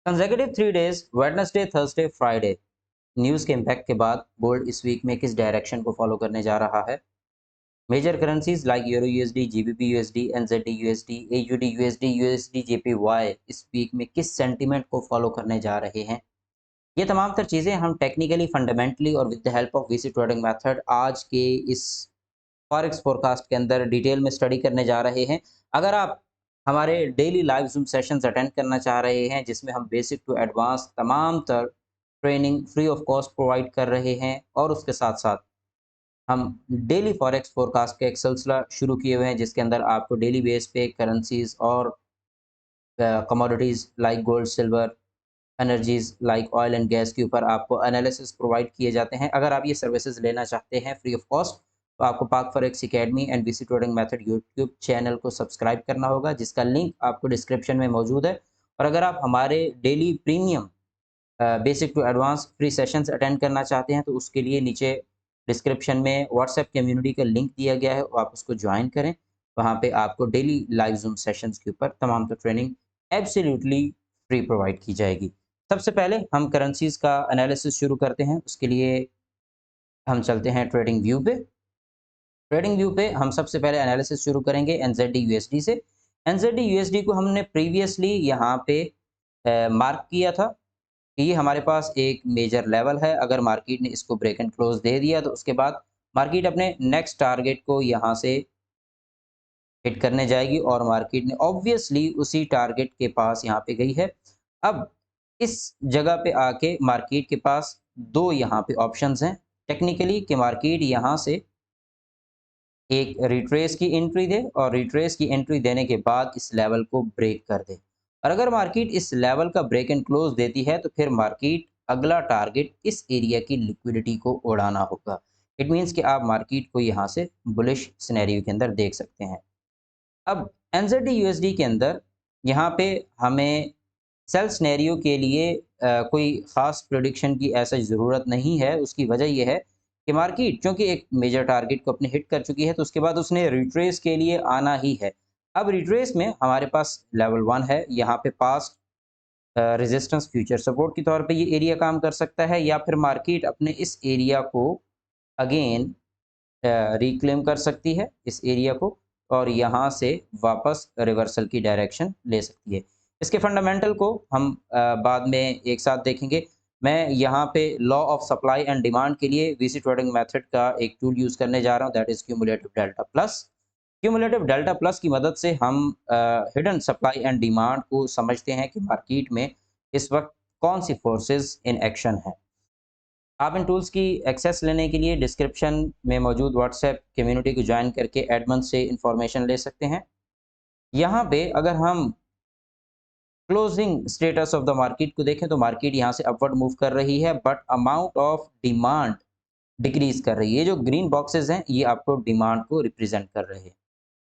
Consecutive 3 days Wednesday Thursday Friday news के impact के बाद गोल्ड इस वीक में किस डायरेक्शन को फॉलो करने जा रहा है। Major currencies like euro USD, GBP USD, NZD USD, AUD USD, USD JPY इस वीक में किस सेंटीमेंट को फॉलो करने जा रहे हैं। ये तमाम तर चीज़ें हम टेक्निकली फंडामेंटली और with the help of VC trading method आज के इस फॉरेक्स फोरकास्ट के अंदर डिटेल में स्टडी करने जा रहे हैं। अगर आप हमारे daily live zoom sessions attend करना चाह रहे हैं जिसमें हम बेसिक टू एडवांस तमाम तर training free of cost provide कर रहे हैं और उसके साथ-साथ हम डेली फॉरेक्स फोरकास्ट का एक सिलसिला शुरू किए हुए हैं जिसके अंदर आपको डेली बेस पे करेंसीज़ और commodities like gold, silver, energies like oil and gas के ऊपर आपको एनालिसिस प्रोवाइड किए जाते हैं। अगर आप ये सर्विसेज लेना चाहते हैं फ्री ऑफ कॉस्ट तो आपको पाक forex academy and VC trading method YouTube channel को सब्सक्राइब करना होगा जिसका लिंक आपको डिस्क्रिप्शन में मौजूद है। और अगर आप हमारे daily premium basic to advance free sessions attend करना चाहते हैं तो उसके लिए नीचे डिस्क्रिप्शन में व्हाट्सएप कम्युनिटी का लिंक दिया गया है, आप उसको ज्वाइन करें। वहाँ पे आपको डेली लाइव ज़ूम सेशंस के ऊपर तमाम तो ट्रेनिंग एब्सोल्युटली फ्री प्रोवाइड की जाएगी। सबसे पहले हम करेंसीज़ का एनालिसिस शुरू करते हैं, उसके लिए हम चलते हैं ट्रेडिंग व्यू पे। ट्रेडिंग व्यू पे हम सबसे पहले एनालिसिस शुरू करेंगे एनजेडी यूएसडी से। एनजेडी यूएसडी को हमने प्रीवियसली यहाँ पे मार्क किया था कि ये हमारे पास एक मेजर लेवल है। अगर मार्केट ने इसको ब्रेक एंड क्लोज दे दिया तो उसके बाद मार्केट अपने नेक्स्ट टारगेट को यहाँ से हिट करने जाएगी और मार्केट ने ऑब्वियसली उसी टारगेट के पास यहाँ पे गई है। अब इस जगह पे आके मार्केट के पास दो यहाँ पे ऑप्शंस हैं टेक्निकली कि मार्केट यहाँ से एक रिट्रेस की एंट्री दे और रिट्रेस की एंट्री देने के बाद इस लेवल को ब्रेक कर दे। और अगर मार्केट इस लेवल का ब्रेक एंड क्लोज देती है तो फिर मार्केट अगला टारगेट इस एरिया की लिक्विडिटी को उड़ाना होगा। इट मीन्स कि आप मार्केट को यहाँ से बुलिश सिनेरियो के अंदर देख सकते हैं। अब एनजेडी यूएसडी के अंदर यहाँ पे हमें सेल सिनेरियो के लिए कोई ख़ास प्रेडिक्शन की ऐसा ज़रूरत नहीं है। उसकी वजह ये है कि मार्केट चूँकि एक मेजर टारगेट को अपने हिट कर चुकी है तो उसके बाद उसने रिट्रेस के लिए आना ही है। अब रिट्रेस में हमारे पास लेवल 1 है, यहाँ पे पास्ट रेजिस्टेंस फ्यूचर सपोर्ट के तौर पे ये एरिया काम कर सकता है या फिर मार्केट अपने इस एरिया को अगेन रिक्लेम कर सकती है इस एरिया को और यहाँ से वापस रिवर्सल की डायरेक्शन ले सकती है। इसके फंडामेंटल को हम बाद में एक साथ देखेंगे। मैं यहाँ पे law of supply and demand के लिए वीसी ट्रेडिंग मेथड का एक टूल यूज़ करने जा रहा हूँ, that is cumulative delta plus. Cumulative delta plus की मदद से हम हिडन सप्लाई एंड डिमांड को समझते हैं कि मार्केट में इस वक्त कौन सी फोर्सेस इन एक्शन है। आप इन टूल्स की एक्सेस लेने के लिए डिस्क्रिप्शन में मौजूद व्हाट्सएप कम्युनिटी को ज्वाइन करके एडमिन से इंफॉर्मेशन ले सकते हैं। यहाँ पे अगर हम closing status of the market को देखें तो मार्केट यहाँ से अपवर्ड मूव कर रही है but amount of demand decrease कर रही है। ये जो ग्रीन बॉक्सेस हैं ये आपको डिमांड को रिप्रेजेंट कर रहे हैं।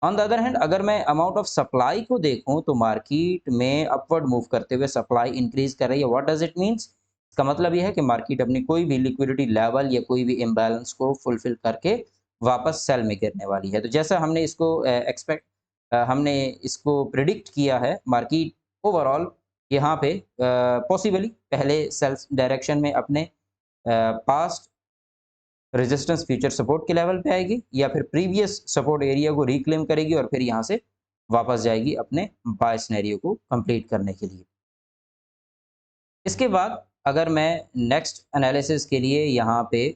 ऑन द अदर हैंड अगर मैं अमाउंट ऑफ सप्लाई को देखूं तो मार्केट में अपवर्ड मूव करते हुए सप्लाई इंक्रीज कर रही है। What does it means? इसका मतलब यह है कि मार्केट अपनी कोई भी लिक्विडिटी लेवल या कोई भी इम्बैलेंस को फुलफिल करके वापस सेल में गिरने वाली है। तो जैसा हमने इसको हमने इसको प्रिडिक्ट किया है, मार्केट ओवरऑल यहाँ पे पॉसिबली पहले सेल्स डायरेक्शन में अपने पास्ट रेजिस्टेंस फ्यूचर सपोर्ट के लेवल पे आएगी या फिर प्रीवियस सपोर्ट एरिया को रिक्लेम करेगी और फिर यहाँ से वापस जाएगी अपने बाय सिनेरियो को कंप्लीट करने के लिए। इसके बाद अगर मैं नेक्स्ट एनालिसिस के लिए यहाँ पे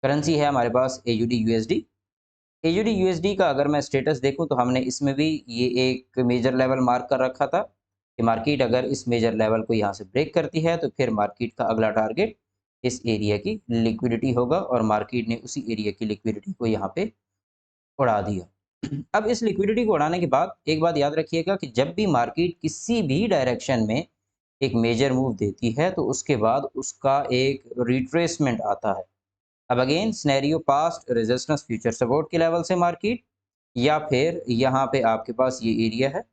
करेंसी है हमारे पास एयूडी यूएसडी। एयूडी यूएसडी का अगर मैं स्टेटस देखूं तो हमने इसमें भी ये एक मेजर लेवल मार्क कर रखा था कि मार्केट अगर इस मेजर लेवल को यहाँ से ब्रेक करती है तो फिर मार्केट का अगला टारगेट इस एरिया की लिक्विडिटी होगा और मार्केट ने उसी एरिया की लिक्विडिटी को यहाँ पे उड़ा दिया। अब इस लिक्विडिटी को उड़ाने के बाद एक बात याद रखिएगा कि जब भी मार्केट किसी भी डायरेक्शन में एक मेजर मूव देती है तो उसके बाद उसका एक रिट्रेसमेंट आता है। अब again scenario past resistance future support के लेवल से मार्केट या फिर यहाँ पे आपके पास ये एरिया है,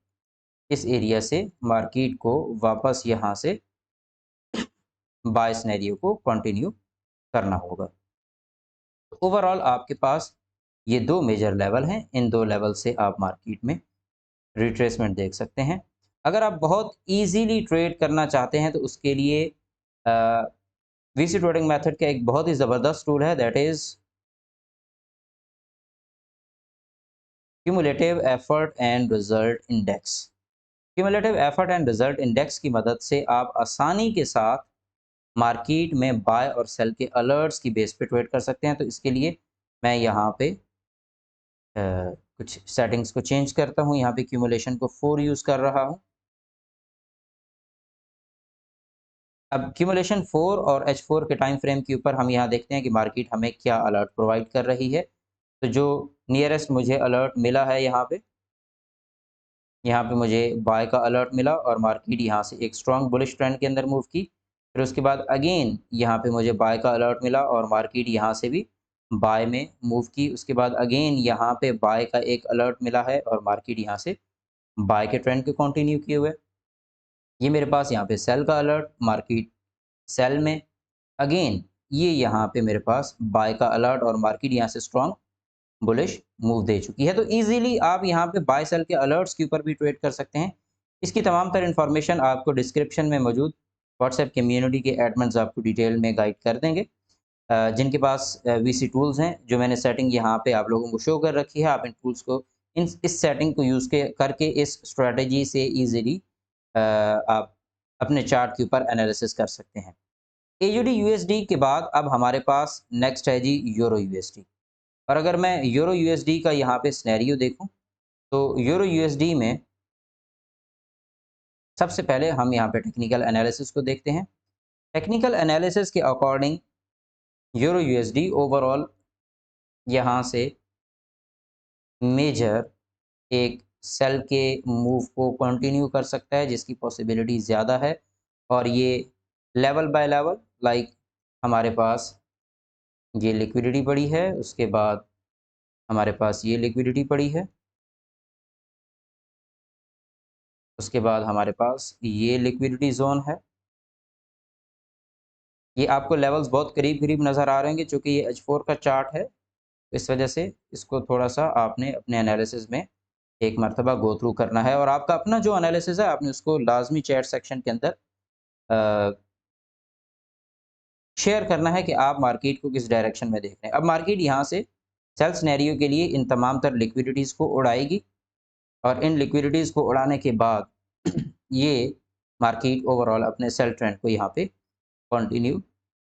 इस एरिया से मार्केट को वापस यहाँ से बाय सिनेरियो को कंटिन्यू करना होगा। ओवरऑल आपके पास ये दो मेजर लेवल हैं, इन दो लेवल से आप मार्केट में रिट्रेसमेंट देख सकते हैं। अगर आप बहुत ईज़िली ट्रेड करना चाहते हैं तो उसके लिए वीसी ट्रेडिंग मेथड का एक बहुत ही ज़बरदस्त टूल है, that is cumulative effort and result index. Cumulative effort and result index की मदद से आप आसानी के साथ मार्केट में बाय और सेल के अलर्ट्स की बेस पे ट्रेड कर सकते हैं। तो इसके लिए मैं यहाँ पे कुछ सेटिंग्स को चेंज करता हूँ। यहाँ पे क्यूमुलेशन को 4 यूज़ कर रहा हूँ। अब क्यूमुलेशन 4 और H4 के टाइम फ्रेम के ऊपर हम यहाँ देखते हैं कि मार्केट हमें क्या अलर्ट प्रोवाइड कर रही है। तो जो नियरेस्ट मुझे अलर्ट मिला है यहाँ पे मुझे बाय का अलर्ट मिला और मार्केट यहाँ से एक स्ट्रॉन्ग बुलिश ट्रेंड के अंदर मूव की। फिर उसके बाद अगेन यहाँ पे मुझे बाय का अलर्ट मिला और मार्केट यहाँ से भी बाय में मूव की। उसके बाद अगेन यहाँ पे बाय का एक अलर्ट मिला है और मार्केट यहाँ से बाय के ट्रेंड को कंटिन्यू किए हुए। ये मेरे पास यहाँ पे सेल का अलर्ट, मार्केट सेल में, अगेन ये यहाँ पे मेरे पास बाय का अलर्ट और मार्केट यहाँ से स्ट्रॉन्ग बुलिश मूव दे चुकी है। तो इजीली आप यहाँ पे बाय सेल के अलर्ट्स के ऊपर भी ट्रेड कर सकते हैं। इसकी तमाम तर इन्फॉर्मेशन आपको डिस्क्रिप्शन में मौजूद व्हाट्सएप कम्युनिटी के एडमिन्स आपको डिटेल में गाइड कर देंगे। जिनके पास वीसी टूल्स हैं, जो मैंने सेटिंग यहाँ पे आप लोगों को शो कर रखी है, आप इन टूल्स को इस सेटिंग को यूज़ के करके इस स्ट्रेटजी से ईजिली आप अपने चार्ट के ऊपर एनालिसिस कर सकते हैं। एयूडी यूएसडी के बाद अब हमारे पास नेक्स्ट है जी यूरो यूएसडी। और अगर मैं यूरो यूएसडी का यहाँ पे सिनेरियो देखूं तो यूरो यूएसडी में सबसे पहले हम यहाँ पे टेक्निकल एनालिसिस को देखते हैं। टेक्निकल एनालिसिस के अकॉर्डिंग यूरो यूएसडी ओवरऑल यहाँ से मेजर एक सेल के मूव को कंटिन्यू कर सकता है, जिसकी पॉसिबिलिटी ज़्यादा है। और ये लेवल बाय लेवल लाइक हमारे पास ये लिक्विडिटी पड़ी है, उसके बाद हमारे पास ये लिक्विडिटी पड़ी है, उसके बाद हमारे पास ये लिक्विडिटी जोन है। ये आपको लेवल्स बहुत करीब-करीब नज़र आ रहे होंगे, चूँकि ये H4 का चार्ट है, इस वजह से इसको थोड़ा-सा आपने अपने एनालिसिस में एक मर्तबा गो थ्रू करना है और आपका अपना जो एनालिसिस है, आपने उसको लाज़मी चैट सेक्शन के अंदर अ, शेयर करना है कि आप मार्केट को किस डायरेक्शन में देख रहे हैं। अब मार्केट यहाँ से सेल सिनेरियो के लिए इन तमाम तर लिक्विडिटीज़ को उड़ाएगी और इन लिक्विडिटीज़ को उड़ाने के बाद ये मार्केट ओवरऑल अपने सेल ट्रेंड को यहाँ पे कंटिन्यू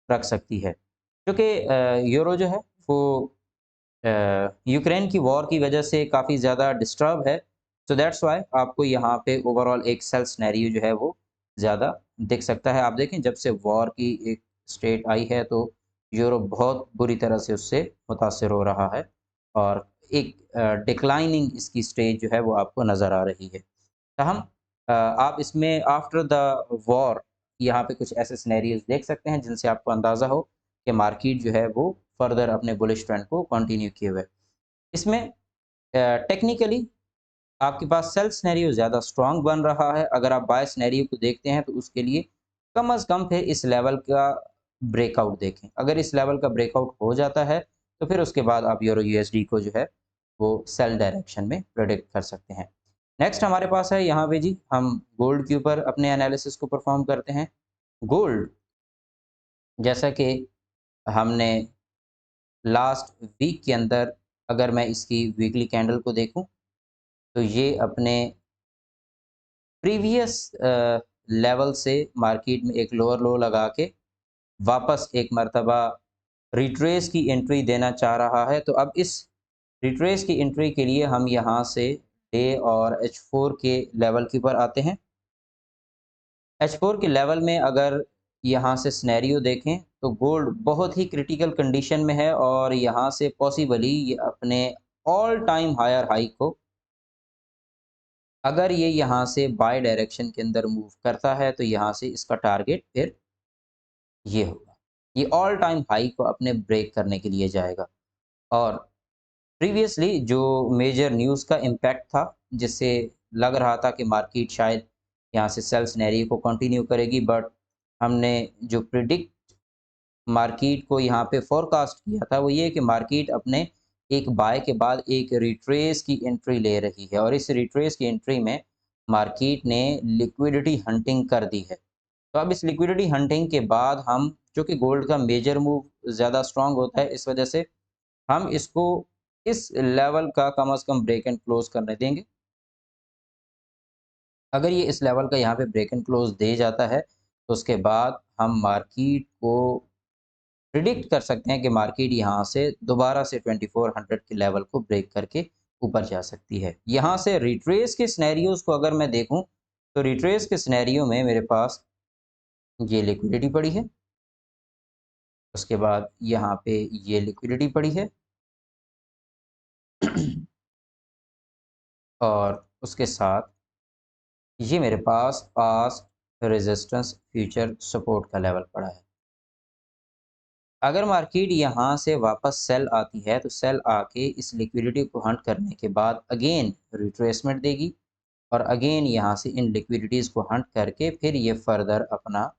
रख सकती है। क्योंकि यूरो जो है वो यूक्रेन की वॉर की वजह से काफ़ी ज़्यादा डिस्टर्ब है। सो दैट्स व्हाई आपको यहाँ पे ओवरऑल एक सेल सिनेरियो जो है वो ज़्यादा दिख सकता है। आप देखें जब से वॉर की एक स्टेट आई है तो यूरो बहुत बुरी तरह से उससे मुतासिर हो रहा है और एक डिक्लाइनिंग इसकी स्टेज जो है वो आपको नज़र आ रही है। ताहम आप इसमें आफ्टर द वॉर यहाँ पे कुछ ऐसे सिनेरियोज़ देख सकते हैं जिनसे आपको अंदाज़ा हो कि मार्केट जो है वो फर्दर अपने बुलिश ट्रेंड को कंटिन्यू किए हुए। इसमें टेक्निकली आपके पास सेल सिनेरियो ज़्यादा स्ट्रॉन्ग बन रहा है। अगर आप बाय सिनेरियो को देखते हैं तो उसके लिए कम से कम फिर इस लेवल का ब्रेकआउट देखें। अगर इस लेवल का ब्रेकआउट हो जाता है तो फिर उसके बाद आप यूरो यूएसडी को जो है वो सेल डायरेक्शन में प्रेडिक्ट कर सकते हैं। नेक्स्ट हमारे पास है यहाँ पे जी हम गोल्ड के ऊपर अपने एनालिसिस को परफॉर्म करते हैं। गोल्ड जैसा कि हमने लास्ट वीक के अंदर, अगर मैं इसकी वीकली कैंडल को देखूं तो ये अपने प्रीवियस लेवल से मार्केट में एक लोअर लो लगा के वापस एक मर्तबा रिट्रेस की एंट्री देना चाह रहा है। तो अब इस रिट्रेस की एंट्री के लिए हम यहाँ से डे और H4 के लेवल के ऊपर आते हैं। H4 के लेवल में अगर यहाँ से सिनेरियो देखें तो गोल्ड बहुत ही क्रिटिकल कंडीशन में है और यहाँ से पॉसिबली ये अपने ऑल टाइम हायर हाई को, अगर ये यहाँ से बाय डायरेक्शन के अंदर मूव करता है तो यहाँ से इसका टारगेट फिर ये होगा। ये ऑल टाइम हाई को अपने ब्रेक करने के लिए जाएगा। और प्रीवियसली जो मेजर न्यूज़ का इम्पैक्ट था, जिससे लग रहा था कि मार्केट शायद यहाँ से सेल सिनेरियो को कंटिन्यू करेगी, बट हमने जो प्रिडिक्ट मार्केट को यहाँ पे फोरकास्ट किया था वो ये कि मार्केट अपने एक बाय के बाद एक रिट्रेस की एंट्री ले रही है और इस रिट्रेस की एंट्री में मार्केट ने लिक्विडिटी हंटिंग कर दी है। तो अब इस लिक्विडिटी हंटिंग के बाद हम, चूँकि गोल्ड का मेजर मूव ज़्यादा स्ट्रॉन्ग होता है, इस वजह से हम इसको इस लेवल का कम से कम ब्रेक एंड क्लोज करने देंगे। अगर ये इस लेवल का यहाँ पे ब्रेक एंड क्लोज दे जाता है, तो उसके बाद हम मार्केट को प्रिडिक्ट कर सकते हैं कि मार्केट यहाँ से दोबारा से 2400 के लेवल को ब्रेक करके ऊपर जा सकती है। यहाँ से रिट्रेस के सिनेरियोज़ को अगर मैं देखूँ, तो रिट्रेस के सिनेरियो में मेरे पास ये लिक्विडिटी पड़ी है, उसके बाद यहाँ पे ये लिक्विडिटी पड़ी है और उसके साथ ये मेरे पास पास्ट रेजिस्टेंस फ्यूचर सपोर्ट का लेवल पड़ा है। अगर मार्केट यहाँ से वापस सेल आती है, तो सेल आके इस लिक्विडिटी को हंट करने के बाद अगेन रिट्रेसमेंट देगी और अगेन यहाँ से इन लिक्विडिटीज़ को हंट करके फिर ये फर्दर अपना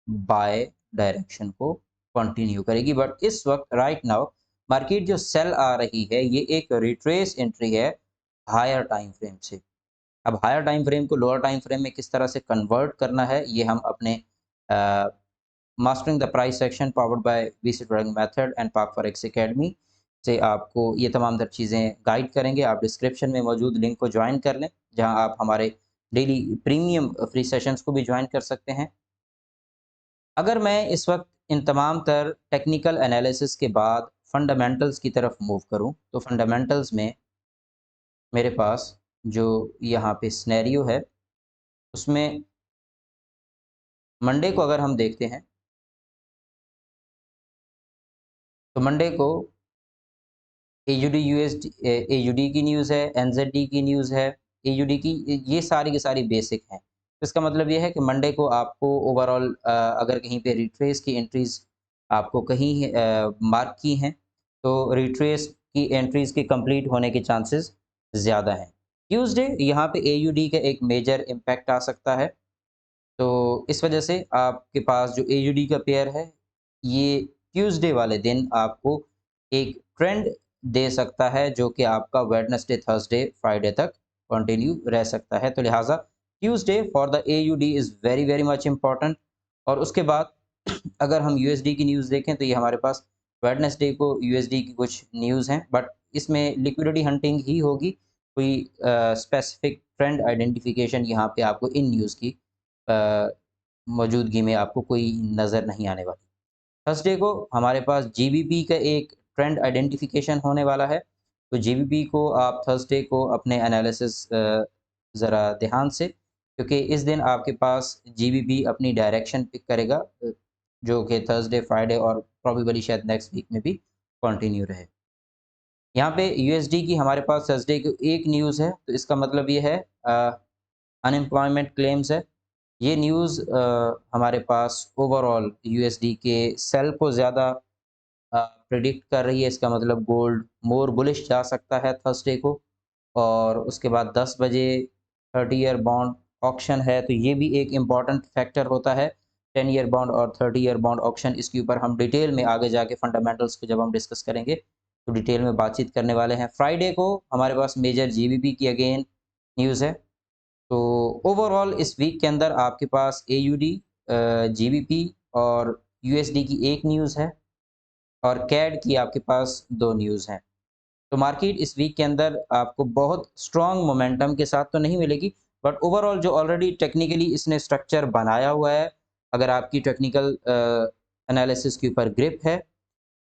बाय डायरेक्शन को कंटिन्यू करेगी। बट इस वक्त राइट नाउ मार्केट जो सेल आ रही है, ये एक रिट्रेस एंट्री है हायर टाइम फ्रेम से। अब हायर टाइम फ्रेम को लोअर टाइम फ्रेम में किस तरह से कन्वर्ट करना है, ये हम अपने mastering the price section powered by VC trading method and park forex academy से आपको ये तमाम तर चीज़ें गाइड करेंगे। आप डिस्क्रिप्शन में मौजूद लिंक को ज्वाइन कर लें, जहां आप हमारे डेली प्रीमियम फ्री सेशंस को भी ज्वाइन कर सकते हैं। अगर मैं इस वक्त इन तमाम तर टेक्निकल एनालिसिस के बाद फंडामेंटल्स की तरफ मूव करूं, तो फंडामेंटल्स में मेरे पास जो यहाँ पे सिनेरियो है, उसमें मंडे को अगर हम देखते हैं, तो मंडे को एयूडी यूएसडी एयूडी की न्यूज़ है, एनजेडी की न्यूज़ है, एयूडी की, ये सारी की सारी बेसिक हैं। तो इसका मतलब ये है कि मंडे को आपको ओवरऑल अगर कहीं पे रिट्रेस की एंट्रीज़ आपको कहीं मार्क की हैं, तो रिट्रेस की एंट्रीज़ के कंप्लीट होने के चांसेस ज़्यादा हैं। ट्यूसडे यहाँ पे एयूडी का एक मेजर इम्पैक्ट आ सकता है। तो इस वजह से आपके पास जो एयूडी का पेयर है, ये ट्यूसडे वाले दिन आपको एक ट्रेंड दे सकता है, जो कि आपका वेडनेसडे, थर्सडे, फ्राइडे तक कंटिन्यू रह सकता है। तो लिहाजा Tuesday for the AUD is very very much important. और उसके बाद अगर हम यूएसडी की न्यूज़ देखें, तो ये हमारे पास वेडनेसडे को यूएसडी की कुछ न्यूज़ हैं, बट इसमें लिक्विडिटी हंटिंग ही होगी। कोई स्पेसिफिक ट्रेंड आइडेंटिफिकेशन यहाँ पे आपको इन न्यूज़ की अ, मौजूदगी में आपको कोई नज़र नहीं आने वाली। थर्सडे को हमारे पास जीबीपी का एक ट्रेंड आइडेंटिफिकेशन होने वाला है। तो जीबीपी को आप थर्सडे को अपने एनालिसिस ज़रा ध्यान से, क्योंकि इस दिन आपके पास जीबीपी अपनी डायरेक्शन पिक करेगा, जो कि थर्सडे, फ्राइडे और प्रोबेबली शायद नेक्स्ट वीक में भी कंटिन्यू रहे। यहाँ पे यूएसडी की हमारे पास थर्सडे को एक न्यूज़ है, तो इसका मतलब ये है अनएम्प्लॉयमेंट क्लेम्स है। ये न्यूज़ हमारे पास ओवरऑल यूएसडी के सेल को ज़्यादा प्रेडिक्ट कर रही है। इसका मतलब गोल्ड मोर बुलिश जा सकता है थर्सडे को। और उसके बाद 10 बजे 30 ईयर बॉन्ड ऑक्शन है, तो ये भी एक इम्पॉर्टेंट फैक्टर होता है। 10 ईयर बॉन्ड और 30 ईयर बॉन्ड ऑक्शन, इसके ऊपर हम डिटेल में आगे जाके फंडामेंटल्स को जब हम डिस्कस करेंगे, तो डिटेल में बातचीत करने वाले हैं। फ्राइडे को हमारे पास मेजर जीबीपी की अगेन न्यूज़ है। तो ओवरऑल इस वीक के अंदर आपके पास एयूडी, जीबीपी और यूएसडी की एक न्यूज़ है और कैड की आपके पास 2 न्यूज़ हैं। तो मार्केट इस वीक के अंदर आपको बहुत स्ट्रॉन्ग मोमेंटम के साथ तो नहीं मिलेगी, बट ओवरऑल जो ऑलरेडी टेक्निकली इसने स्ट्रक्चर बनाया हुआ है, अगर आपकी टेक्निकल एनालिसिस के ऊपर ग्रिप है,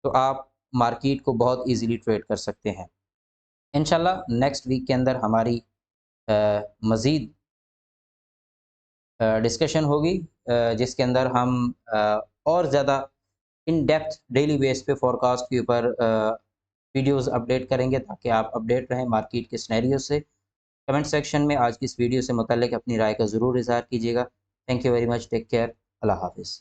तो आप मार्केट को बहुत ईज़िली ट्रेड कर सकते हैं। इंशाल्लाह नेक्स्ट वीक के अंदर हमारी मज़ीद डिस्कशन होगी, जिसके अंदर हम और ज़्यादा इन डेप्थ डेली बेस पे फोरकास्ट के ऊपर वीडियोस अपडेट करेंगे, ताकि आप अपडेट रहें मार्केट के सिनेरियो से। कमेंट सेक्शन में आज की इस वीडियो से मुतल्लिक अपनी राय का ज़रूर इज़हार कीजिएगा। Thank you very much, take care, अल्लाह हाफ़िज़।